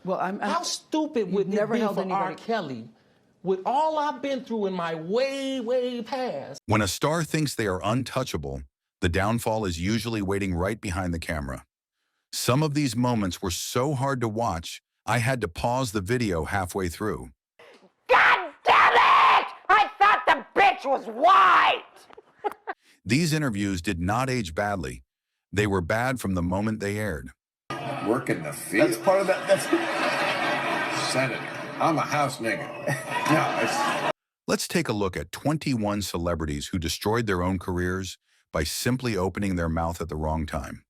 Well, How stupid would it never be held for R. anybody. Kelly, with all I've been through in my way past? When a star thinks they are untouchable, the downfall is usually waiting right behind the camera. Some of these moments were so hard to watch, I had to pause the video halfway through. God damn it! I thought the bitch was white! These interviews did not age badly. They were bad from the moment they aired. Work in the field. That's part of that. That's Senator. I'm a house nigga. No, Let's take a look at 21 celebrities who destroyed their own careers by simply opening their mouth at the wrong time.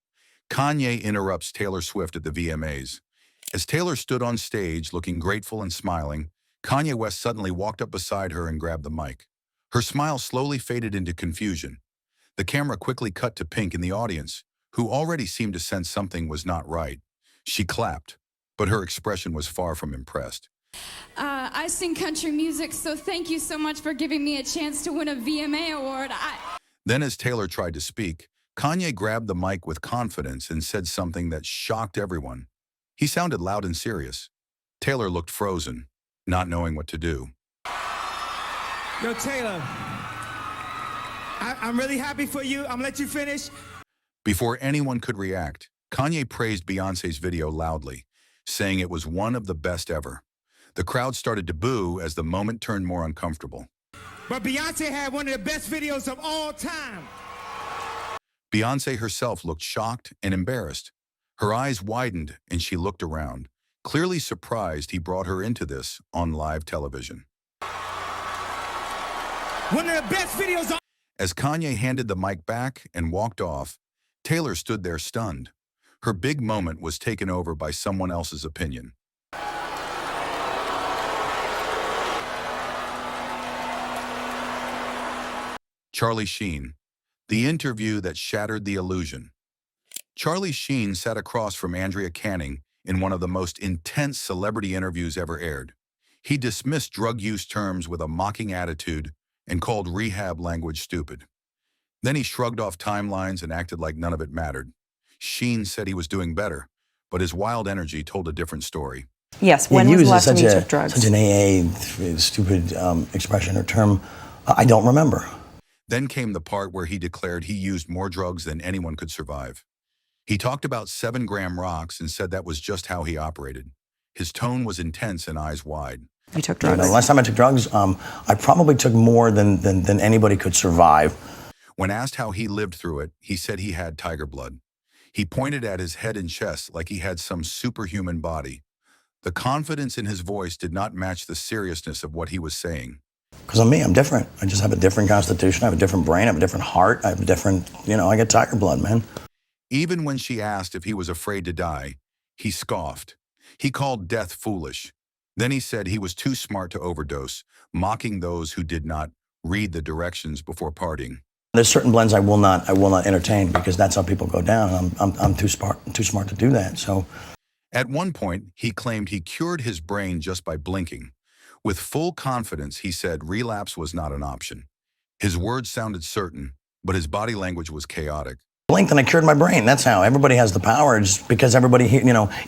Kanye interrupts Taylor Swift at the VMAs. As Taylor stood on stage looking grateful and smiling, Kanye West suddenly walked up beside her and grabbed the mic. Her smile slowly faded into confusion. The camera quickly cut to Pink in the audience, who already seemed to sense something was not right. She clapped, but her expression was far from impressed. I sing country music, so thank you so much for giving me a chance to win a VMA award. Then as Taylor tried to speak, Kanye grabbed the mic with confidence and said something that shocked everyone. He sounded loud and serious. Taylor looked frozen, not knowing what to do. Yo, Taylor, I'm really happy for you. I'm gonna let you finish. Before anyone could react, Kanye praised Beyoncé's video loudly, saying it was one of the best ever. The crowd started to boo as the moment turned more uncomfortable. But Beyonce had one of the best videos of all time. Beyoncé herself looked shocked and embarrassed. Her eyes widened and she looked around, clearly surprised he brought her into this on live television. One of the best videos of... As Kanye handed the mic back and walked off, Taylor stood there stunned. Her big moment was taken over by someone else's opinion. Charlie Sheen, the interview that shattered the illusion. Charlie Sheen sat across from Andrea Canning in one of the most intense celebrity interviews ever aired. He dismissed drug use terms with a mocking attitude and called rehab language stupid. Then he shrugged off timelines and acted like none of it mattered. Sheen said he was doing better, but his wild energy told a different story. Yes, when was the last time you took drugs? drugs? Such an AA, stupid expression or term. I don't remember. Then came the part where he declared he used more drugs than anyone could survive. He talked about 7-gram rocks and said that was just how he operated. His tone was intense and eyes wide. You took drugs? The last time I took drugs, I probably took more than anybody could survive. When asked how he lived through it, he said he had tiger blood. He pointed at his head and chest like he had some superhuman body. The confidence in his voice did not match the seriousness of what he was saying. Because I'm me, I'm different. I just have a different constitution, I have a different brain, I have a different heart, I have a different, I get tiger blood, man. Even when she asked if he was afraid to die, he scoffed. He called death foolish. Then he said he was too smart to overdose, mocking those who did not read the directions before partying. There's certain blends I will not entertain because that's how people go down. I'm too smart to do that. So, at one point, he claimed he cured his brain just by blinking. With full confidence, he said relapse was not an option. His words sounded certain, but his body language was chaotic. Blinked and I cured my brain. That's how. Everybody has the power just because everybody,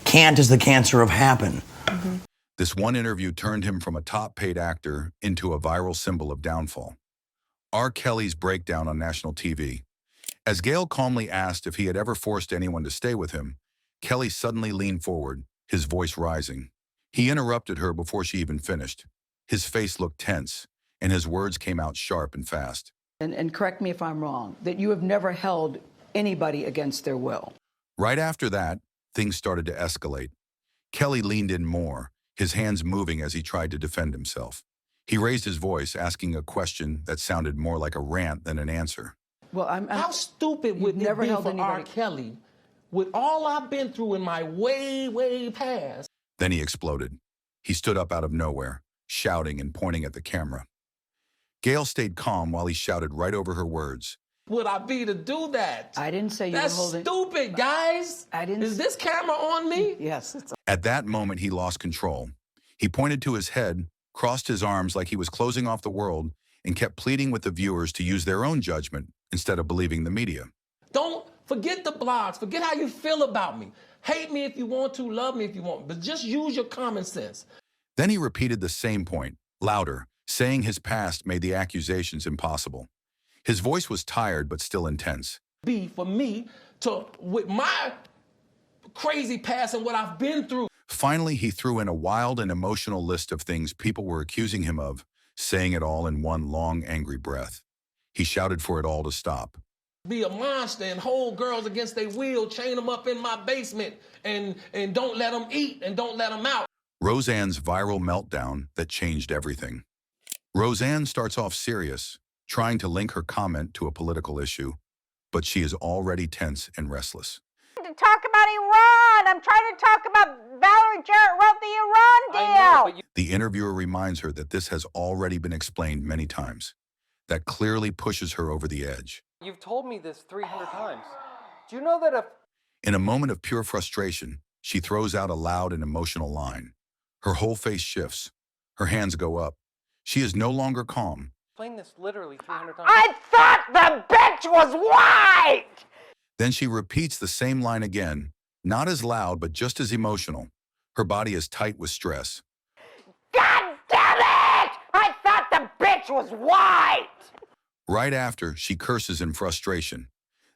can't is the cancer of happen. Mm-hmm. This one interview turned him from a top-paid actor into a viral symbol of downfall. R. Kelly's breakdown on national TV. As Gayle calmly asked if he had ever forced anyone to stay with him, Kelly suddenly leaned forward, his voice rising. He interrupted her before she even finished. His face looked tense, and his words came out sharp and fast. And correct me if I'm wrong, that you have never held anybody against their will. Right after that, things started to escalate. Kelly leaned in more, his hands moving as he tried to defend himself. He raised his voice, asking a question that sounded more like a rant than an answer. Well, how stupid would it be for R. Kelly, with all I've been through in my way past? Then he exploded. He stood up out of nowhere, shouting and pointing at the camera. Gayle stayed calm while he shouted right over her words. Would I be to do that? I didn't say you were holding... That's stupid, guys. Is this camera on me? Yes. At that moment, he lost control. He pointed to his head, crossed his arms like he was closing off the world, and kept pleading with the viewers to use their own judgment instead of believing the media. Don't forget the blogs. Forget how you feel about me. Hate me if you want to, love me if you want, but just use your common sense. Then he repeated the same point, louder, saying his past made the accusations impossible. His voice was tired but still intense. Be for me to, with my crazy past and what I've been through. Finally, he threw in a wild and emotional list of things people were accusing him of, saying it all in one long, angry breath. He shouted for it all to stop. Be a monster and hold girls against their will, chain them up in my basement, and don't let them eat and don't let them out. Roseanne's viral meltdown that changed everything. Roseanne starts off serious, trying to link her comment to a political issue, but she is already tense and restless. To talk about Iran. I'm trying to talk about Valerie Jarrett wrote the Iran deal. The interviewer reminds her that this has already been explained many times. That clearly pushes her over the edge. You've told me this 300 times. Do you know that if... In a moment of pure frustration, she throws out a loud and emotional line. Her whole face shifts. Her hands go up. She is no longer calm. Explain this literally 300 times. I thought the bitch was white! Then she repeats the same line again, not as loud, but just as emotional. Her body is tight with stress. God damn it! I thought the bitch was white! Right after, she curses in frustration.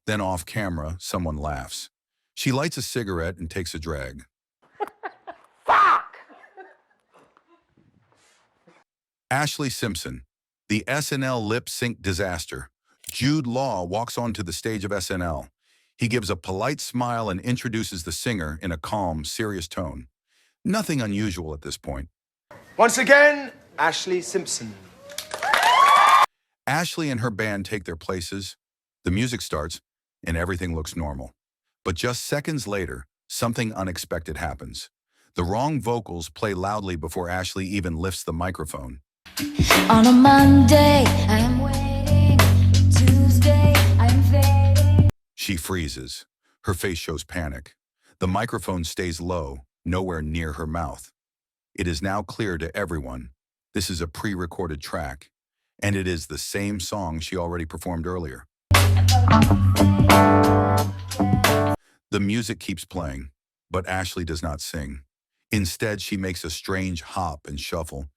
Then off camera, someone laughs. She lights a cigarette and takes a drag. Fuck! Ashlee Simpson, the SNL lip sync disaster. Jude Law walks onto the stage of SNL. He gives a polite smile and introduces the singer in a calm, serious tone. Nothing unusual at this point. Once again, Ashlee Simpson. Ashlee and her band take their places. The music starts, and everything looks normal. But just seconds later, something unexpected happens. The wrong vocals play loudly before Ashlee even lifts the microphone. On a Monday, I'm waiting. Tuesday, I'm fading. She freezes. Her face shows panic. The microphone stays low, nowhere near her mouth. It is now clear to everyone. This is a pre-recorded track, and it is the same song she already performed earlier. The music keeps playing, but Ashlee does not sing. Instead, she makes a strange hop and shuffle,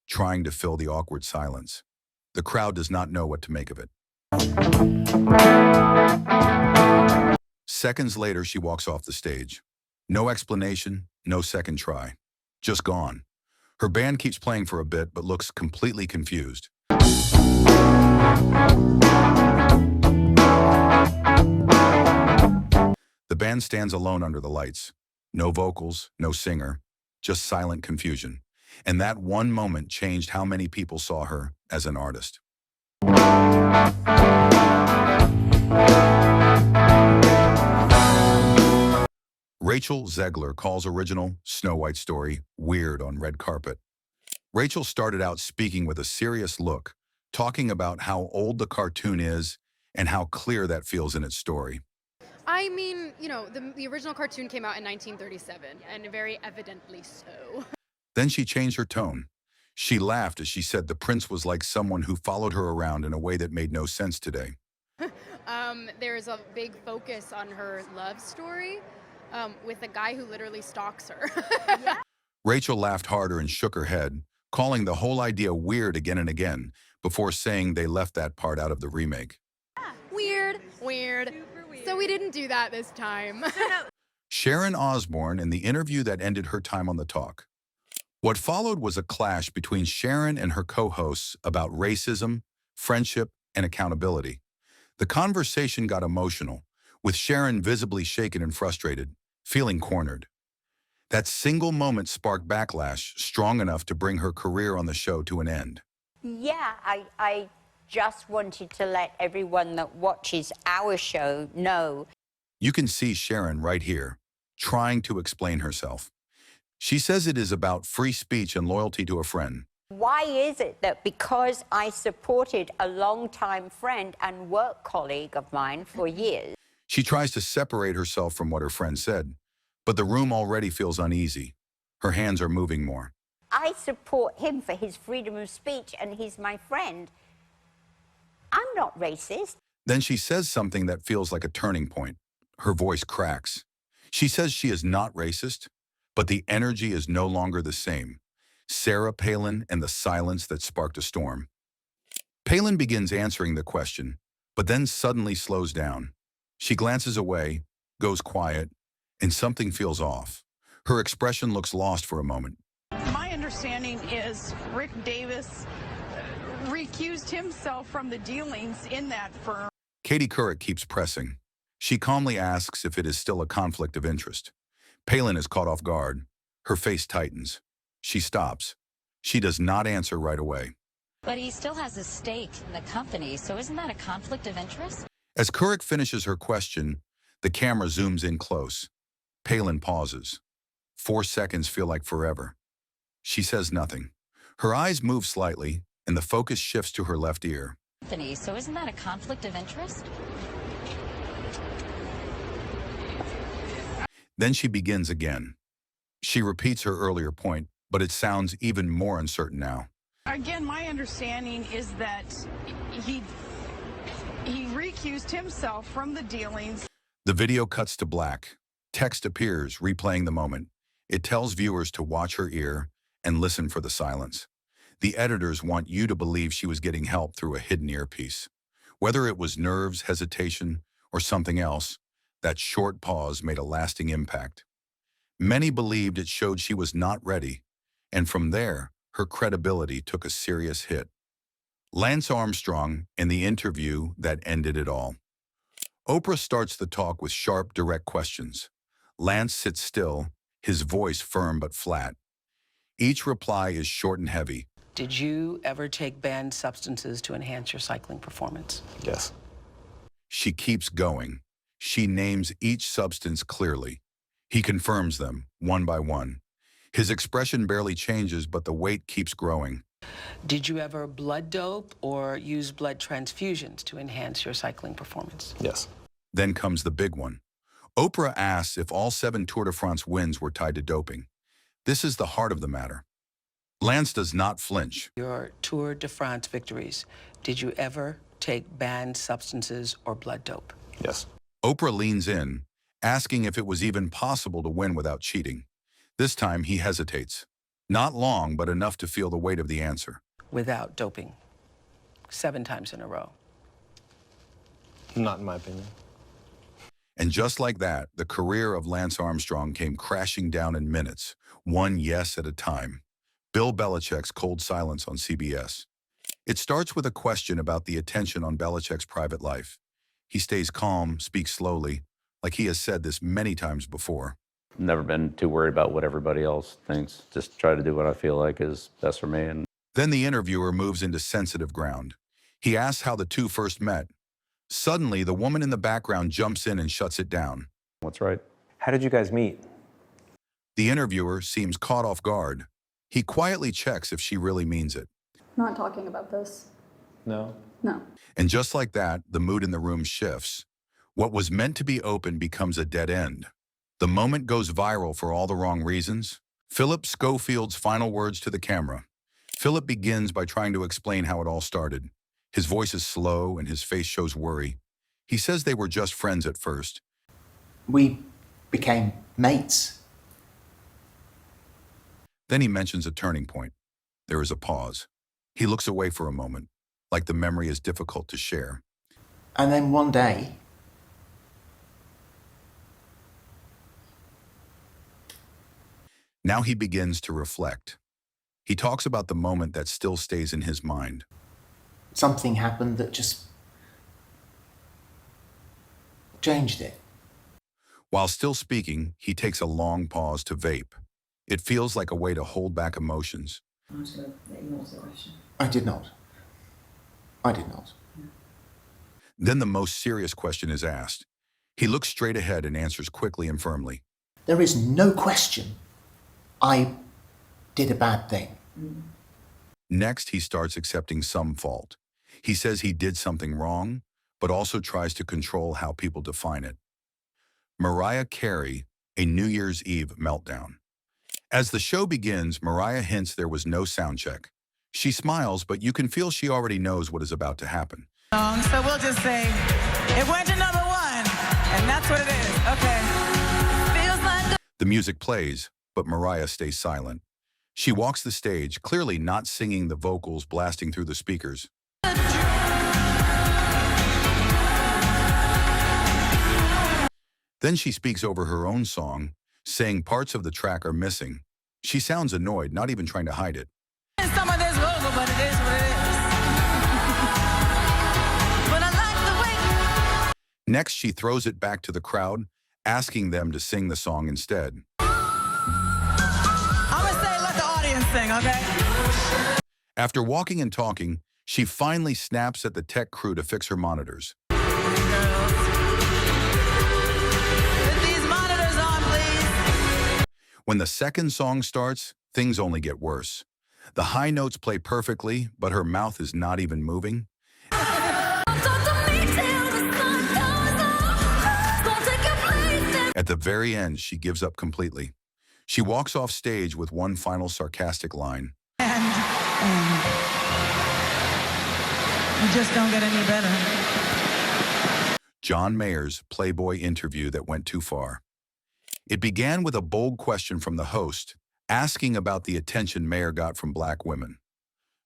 trying to fill the awkward silence. The crowd does not know what to make of it. Seconds later, she walks off the stage. No explanation, no second try. Just gone. Her band keeps playing for a bit, but looks completely confused. The band stands alone under the lights. No vocals, no singer, just silent confusion. And that one moment changed how many people saw her as an artist. Rachel Zegler calls original Snow White story weird on red carpet. Rachel started out speaking with a serious look, talking about how old the cartoon is and how clear that feels in its story. I mean, you know, the original cartoon came out in 1937, and very evidently so. Then she changed her tone. She laughed as she said the prince was like someone who followed her around in a way that made no sense today. There's a big focus on her love story with a guy who literally stalks her. Yeah. Rachel laughed harder and shook her head, calling the whole idea weird again and again, before saying they left that part out of the remake. Weird. So we didn't do that this time. Sharon Osbourne in the interview that ended her time on the talk. What followed was a clash between Sharon and her co-hosts about racism, friendship, and accountability. The conversation got emotional, with Sharon visibly shaken and frustrated, feeling cornered. That single moment sparked backlash strong enough to bring her career on the show to an end. Yeah, I just wanted to let everyone that watches our show know. You can see Sharon right here, trying to explain herself. She says it is about free speech and loyalty to a friend. Why is it that because I supported a longtime friend and work colleague of mine for years? She tries to separate herself from what her friend said, but the room already feels uneasy. Her hands are moving more. I support him for his freedom of speech and he's my friend. I'm not racist. Then she says something that feels like a turning point. Her voice cracks. She says she is not racist, but the energy is no longer the same. Sarah Palin and the silence that sparked a storm. Palin begins answering the question, but then suddenly slows down. She glances away, goes quiet, and something feels off. Her expression looks lost for a moment. My understanding is Rick Davis recused himself from the dealings in that firm. Katie Couric keeps pressing. She calmly asks if it is still a conflict of interest. Palin is caught off guard. Her face tightens. She stops. She does not answer right away. But he still has a stake in the company, so isn't that a conflict of interest? As Couric finishes her question, the camera zooms in close. Palin pauses. 4 seconds feel like forever. She says nothing. Her eyes move slightly, and the focus shifts to her left ear. So isn't that a conflict of interest? Then she begins again. She repeats her earlier point, but it sounds even more uncertain now. Again, my understanding is that he recused himself from the dealings. The video cuts to black. Text appears, replaying the moment. It tells viewers to watch her ear and listen for the silence. The editors want you to believe she was getting help through a hidden earpiece. Whether it was nerves, hesitation, or something else, that short pause made a lasting impact. Many believed it showed she was not ready, and from there, her credibility took a serious hit. Lance Armstrong in the interview that ended it all. Oprah starts the talk with sharp, direct questions. Lance sits still, his voice firm but flat. Each reply is short and heavy. Did you ever take banned substances to enhance your cycling performance? Yes. She keeps going. She names each substance clearly. He confirms them, one by one. His expression barely changes, but the weight keeps growing. Did you ever blood dope or use blood transfusions to enhance your cycling performance? Yes. Then comes the big one. Oprah asks if all 7 Tour de France wins were tied to doping. This is the heart of the matter. Lance does not flinch. Your Tour de France victories, did you ever take banned substances or blood dope? Yes. Oprah leans in, asking if it was even possible to win without cheating. This time he hesitates. Not long, but enough to feel the weight of the answer. Without doping. 7 times in a row. Not in my opinion. And just like that, the career of Lance Armstrong came crashing down in minutes, one yes at a time. Bill Belichick's cold silence on CBS. It starts with a question about the attention on Belichick's private life. He stays calm, speaks slowly, like he has said this many times before. Never been too worried about what everybody else thinks. Just try to do what I feel like is best for me. And then the interviewer moves into sensitive ground. He asks how the two first met. Suddenly, the woman in the background jumps in and shuts it down. What's right? How did you guys meet? The interviewer seems caught off guard. He quietly checks if she really means it. Not talking about this. No. No. And just like that, the mood in the room shifts. What was meant to be open becomes a dead end. The moment goes viral for all the wrong reasons. Philip Schofield's final words to the camera. Philip begins by trying to explain how it all started. His voice is slow and his face shows worry. He says they were just friends at first. We became mates. Then he mentions a turning point. There is a pause. He looks away for a moment, like the memory is difficult to share. And then one day, now he begins to reflect. He talks about the moment that still stays in his mind. something happened that just changed it. While still speaking, he takes a long pause to vape. It feels like a way to hold back emotions. I'm just going to let you answer the question. I did not. I did not. Then the most serious question is asked. He looks straight ahead and answers quickly and firmly. There is no question I did a bad thing. Next, he starts accepting some fault. He says he did something wrong, but also tries to control how people define it. Mariah Carey, a New Year's Eve meltdown. As the show begins, Mariah hints there was no sound check. She smiles, but you can feel she already knows what is about to happen. So we'll just say, it went to #1, and that's what it is. Okay. The music plays, but Mariah stays silent. She walks the stage, clearly not singing the vocals blasting through the speakers. Then she speaks over her own song, saying parts of the track are missing. She sounds annoyed, not even trying to hide it. Some of this vocal, but it is what it is. But I like the way. Next, she throws it back to the crowd, asking them to sing the song instead. I'm gonna say let the audience sing, okay? After walking and talking, she finally snaps at the tech crew to fix her monitors. Girls. Put these monitors on, please. When the second song starts, things only get worse. The high notes play perfectly, but her mouth is not even moving. At the very end, she gives up completely. She walks off stage with one final sarcastic line. And you just don't get any better. John Mayer's Playboy interview that went too far. It began with a bold question from the host, asking about the attention Mayer got from black women.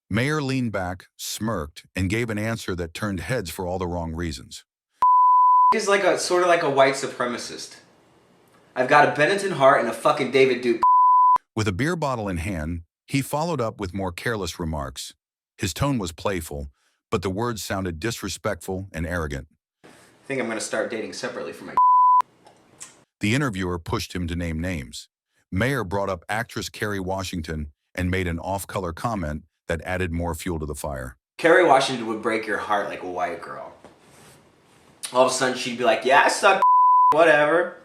Mayer leaned back, smirked, and gave an answer that turned heads for all the wrong reasons. He's like a sort of like a white supremacist. I've got a Benetton heart and a fucking David Duke. With a beer bottle in hand, he followed up with more careless remarks. His tone was playful, but the words sounded disrespectful and arrogant. I think I'm gonna start dating separately from my. The interviewer pushed him to name names. Mayer brought up actress Kerry Washington and made an off-color comment that added more fuel to the fire. Kerry Washington would break your heart like a white girl. All of a sudden she'd be like, yeah, I suck whatever.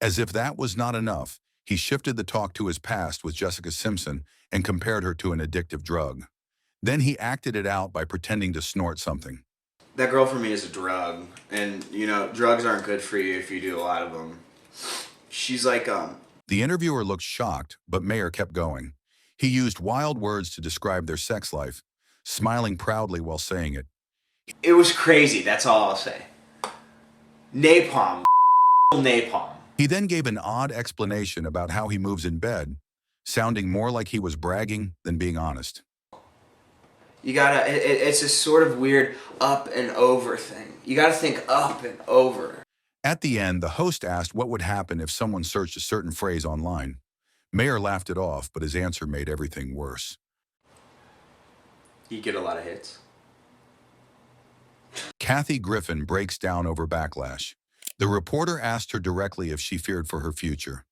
As if that was not enough, he shifted the talk to his past with Jessica Simpson and compared her to an addictive drug. Then he acted it out by pretending to snort something. That girl for me is a drug. And, you know, drugs aren't good for you if you do a lot of them. She's like, The interviewer looked shocked, but Mayer kept going. He used wild words to describe their sex life, smiling proudly while saying it. It was crazy, that's all I'll say. Napalm. Napalm. He then gave an odd explanation about how he moves in bed, sounding more like he was bragging than being honest. You gotta, it's a sort of weird up and over thing. You gotta think up and over. At the end, the host asked what would happen if someone searched a certain phrase online. Mayer laughed it off, but his answer made everything worse. You get a lot of hits. Kathy Griffin breaks down over backlash. The reporter asked her directly if she feared for her future.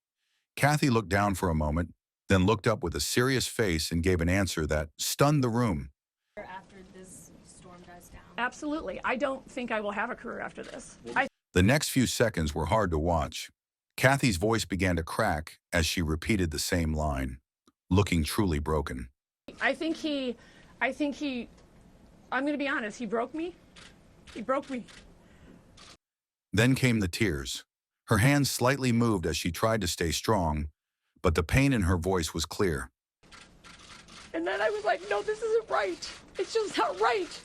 Kathy looked down for a moment, then looked up with a serious face and gave an answer that stunned the room. After this storm dies down. Absolutely. I don't think I will have a career after this. The next few seconds were hard to watch. Kathy's voice began to crack as she repeated the same line, looking truly broken. I'm going to be honest, he broke me. He broke me. Then came the tears. Her hands slightly moved as she tried to stay strong, but the pain in her voice was clear. And then I was like, no, this isn't right. It's just not right.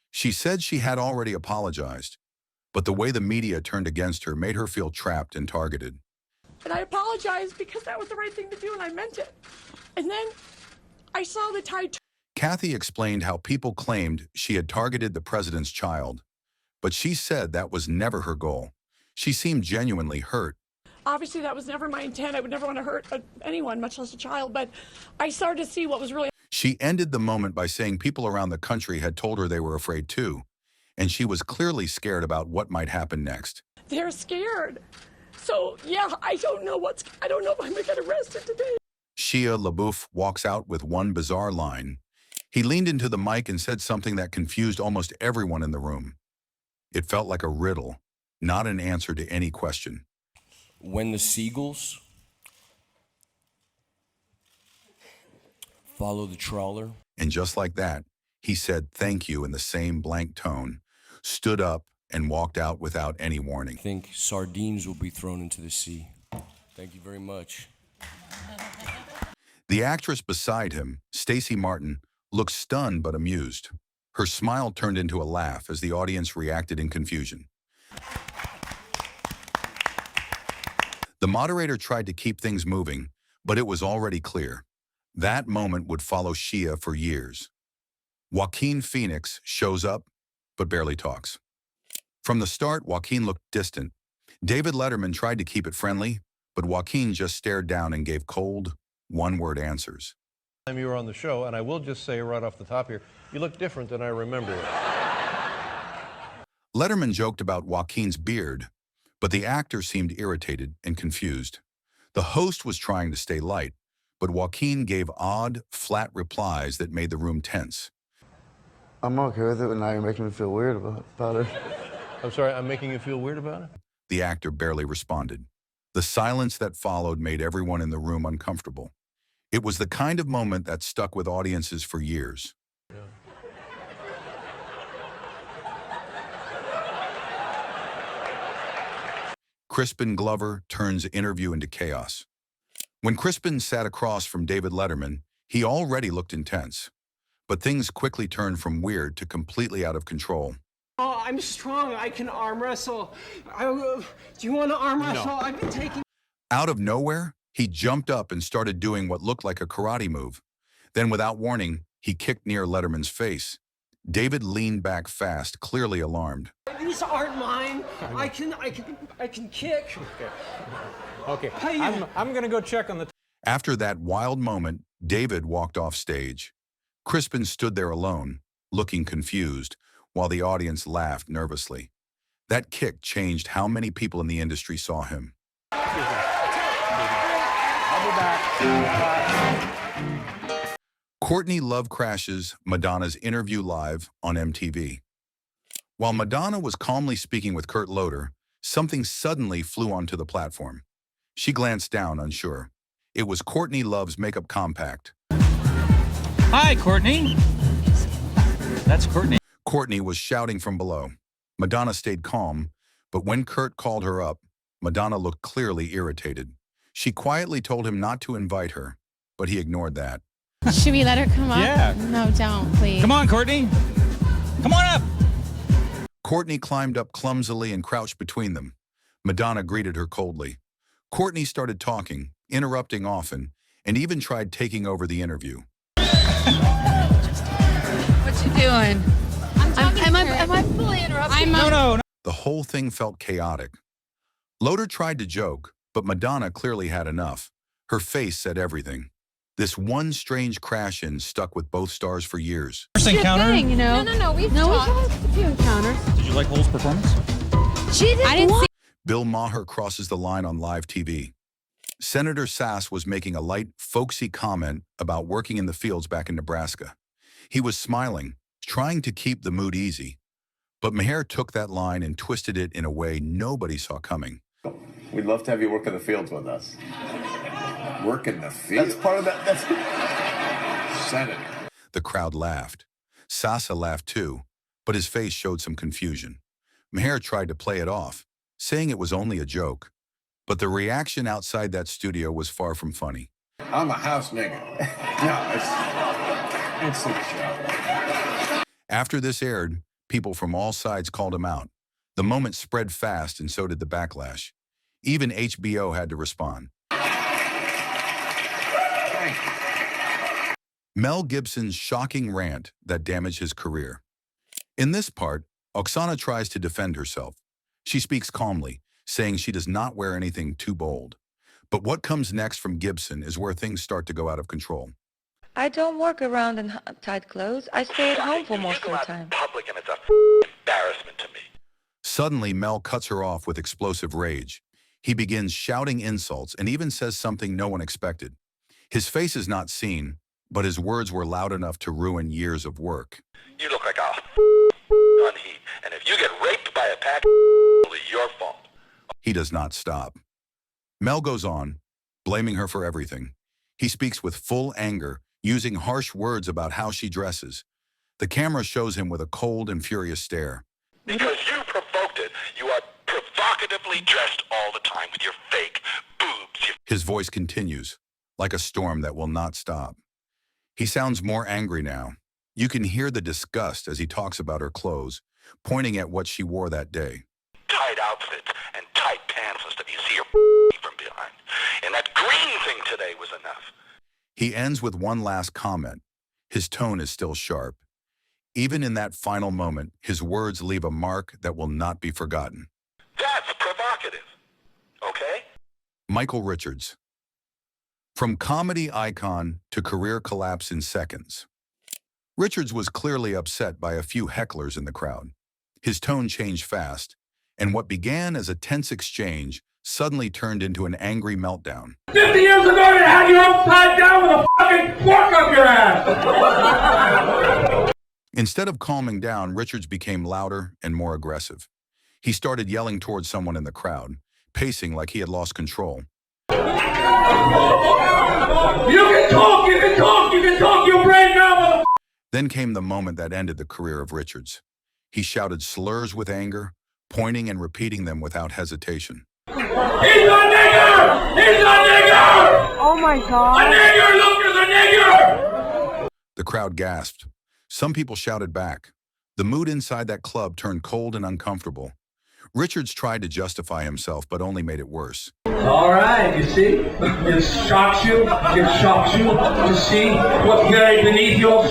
She said she had already apologized, but the way the media turned against her made her feel trapped and targeted. And I apologized because that was the right thing to do and I meant it. And then I saw the tide. Kathy explained how people claimed she had targeted the president's child, but she said that was never her goal. She seemed genuinely hurt. Obviously, that was never my intent. I would never want to hurt anyone, much less a child, but I started to see what was really... She ended the moment by saying people around the country had told her they were afraid too, and she was clearly scared about what might happen next. They're scared. So, yeah, I don't know if I'm going to get arrested today. Shia LaBeouf walks out with one bizarre line. He leaned into the mic and said something that confused almost everyone in the room. It felt like a riddle, not an answer to any question. When the seagulls follow the trawler. And just like that, he said thank you in the same blank tone, stood up, and walked out without any warning. I think sardines will be thrown into the sea. Thank you very much. The actress beside him, Stacey Martin, looked stunned but amused. Her smile turned into a laugh as the audience reacted in confusion. The moderator tried to keep things moving, but it was already clear. That moment would follow Shia for years. Joaquin Phoenix shows up, but barely talks. From the start, Joaquin looked distant. David Letterman tried to keep it friendly, but Joaquin just stared down and gave cold, one-word answers. You were on the show, and I will just say right off the top here, you look different than I remember you. Letterman joked about Joaquin's beard, but the actor seemed irritated and confused. The host was trying to stay light, but Joaquin gave odd, flat replies that made the room tense. I'm okay with it, but now you're making me feel weird about it. I'm sorry, I'm making you feel weird about it? The actor barely responded. The silence that followed made everyone in the room uncomfortable. It was the kind of moment that stuck with audiences for years. Yeah. Crispin Glover turns interview into chaos. When Crispin sat across from David Letterman, he already looked intense. But things quickly turned from weird to completely out of control. Oh, I'm strong. I can arm wrestle. Do you want to arm wrestle? No. I've been taking... Out of nowhere, he jumped up and started doing what looked like a karate move. Then, without warning, he kicked near Letterman's face. David leaned back fast, clearly alarmed. These aren't mine. I can kick. Okay. I'm going to go check on the... After that wild moment, David walked off stage. Crispin stood there alone, looking confused, while the audience laughed nervously. That kick changed how many people in the industry saw him. I'll be back. Courtney Love crashes Madonna's interview live on MTV. While Madonna was calmly speaking with Kurt Loder, something suddenly flew onto the platform. She glanced down, unsure. It was Courtney Love's makeup compact. Hi, Courtney. That's Courtney. Courtney was shouting from below. Madonna stayed calm, but when Kurt called her up, Madonna looked clearly irritated. She quietly told him not to invite her, but he ignored that. Should we let her come up? Yeah. No, don't, please. Come on, Courtney. Come on up. Courtney climbed up clumsily and crouched between them. Madonna greeted her coldly. Courtney started talking, interrupting often, and even tried taking over the interview. What you doing? Am I fully interrupting? No. The whole thing felt chaotic. Loder tried to joke, but Madonna clearly had enough. Her face said everything. This one strange crash-in stuck with both stars for years. First encounter? Thing, you know? No, we've had a few encounters. Did you like Hole's performance? I didn't see. Bill Maher crosses the line on live TV. Senator Sass was making a light, folksy comment about working in the fields back in Nebraska. He was smiling, trying to keep the mood easy. But Maher took that line and twisted it in a way nobody saw coming. We'd love to have you work in the fields with us. Work in the fields? That's part of that. That's Senator. The crowd laughed. Sasa laughed too, but his face showed some confusion. Maher tried to play it off, saying it was only a joke. But the reaction outside that studio was far from funny. I'm a house nigga. No, it's a joke. After this aired, people from all sides called him out. The moment spread fast, and so did the backlash. Even HBO had to respond. Mel Gibson's shocking rant that damaged his career. In this part, Oksana tries to defend herself. She speaks calmly, saying she does not wear anything too bold. But what comes next from Gibson is where things start to go out of control. I don't walk around in tight clothes. I stay at home for most of the time. Public, and it's a embarrassment to me. Suddenly, Mel cuts her off with explosive rage. He begins shouting insults and even says something no one expected. His face is not seen, but his words were loud enough to ruin years of work. You look like a on heat, and if you get raped by a pack, it's your fault. He does not stop. Mel goes on, blaming her for everything. He speaks with full anger, using harsh words about how she dresses. The camera shows him with a cold and furious stare. Because you provoked it, you are provocatively dressed all the time with your fake boobs. His voice continues, like a storm that will not stop. He sounds more angry now. You can hear the disgust as he talks about her clothes, pointing at what she wore that day. Tight outfits and tight pants and stuff. You see her from behind. Nothing today was enough. He ends with one last comment. His tone is still sharp. Even in that final moment, his words leave a mark that will not be forgotten. That's provocative. Okay? Michael Richards. From comedy icon to career collapse in seconds. Richards was clearly upset by a few hecklers in the crowd. His tone changed fast, and what began as a tense exchange suddenly turned into an angry meltdown. 50 years ago, you had you upside down with a fucking fork up your ass! Instead of calming down, Richards became louder and more aggressive. He started yelling towards someone in the crowd, pacing like he had lost control. You can talk, you can talk, you can talk your brain now, motherfucker! Then came the moment that ended the career of Richards. He shouted slurs with anger, pointing and repeating them without hesitation. He's a nigger! He's a nigger! Oh my God. A nigger! Look, there's a nigger! The crowd gasped. Some people shouted back. The mood inside that club turned cold and uncomfortable. Richards tried to justify himself, but only made it worse. All right, you see? It shocks you to see what's buried beneath your...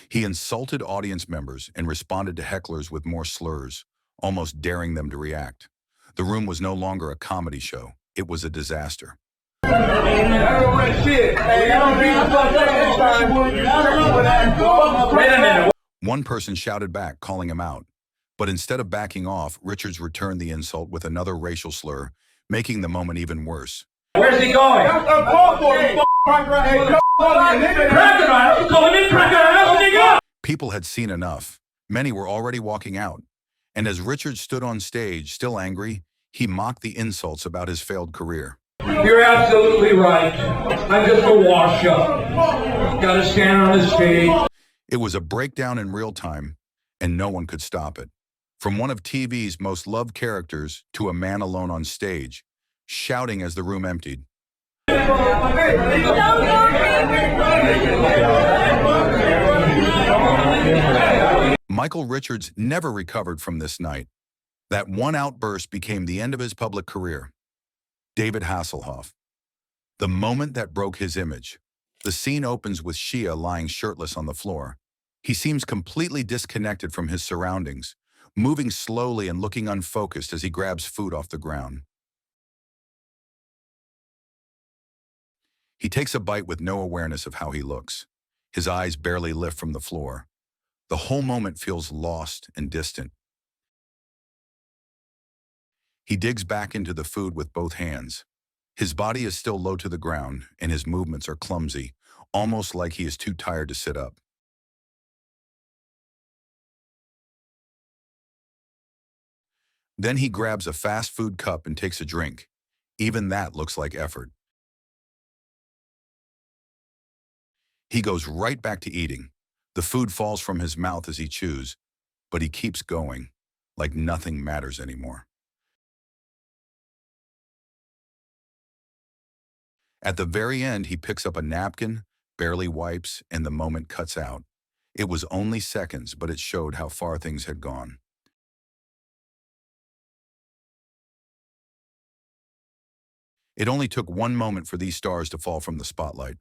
He insulted audience members and responded to hecklers with more slurs, almost daring them to react. The room was no longer a comedy show. It was a disaster. One person shouted back, calling him out. But instead of backing off, Richards returned the insult with another racial slur, making the moment even worse. Where's he going? People had seen enough. Many were already walking out. And as Richards stood on stage, still angry, he mocked the insults about his failed career. You're absolutely right. I'm just a wash-up. Gotta stand on the stage. It was a breakdown in real time, and no one could stop it. From one of TV's most loved characters to a man alone on stage, shouting as the room emptied. Michael Richards never recovered from this night. That one outburst became the end of his public career. David Hasselhoff. The moment that broke his image. The scene opens with Shia lying shirtless on the floor. He seems completely disconnected from his surroundings, moving slowly and looking unfocused as he grabs food off the ground. He takes a bite with no awareness of how he looks. His eyes barely lift from the floor. The whole moment feels lost and distant. He digs back into the food with both hands. His body is still low to the ground, and his movements are clumsy, almost like he is too tired to sit up. Then he grabs a fast food cup and takes a drink. Even that looks like effort. He goes right back to eating. The food falls from his mouth as he chews, but he keeps going, like nothing matters anymore. At the very end, he picks up a napkin, barely wipes, and the moment cuts out. It was only seconds, but it showed how far things had gone. It only took one moment for these stars to fall from the spotlight.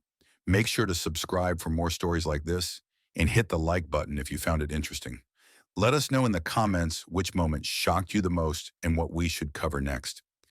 Make sure to subscribe for more stories like this, and hit the like button if you found it interesting. Let us know in the comments which moment shocked you the most and what we should cover next.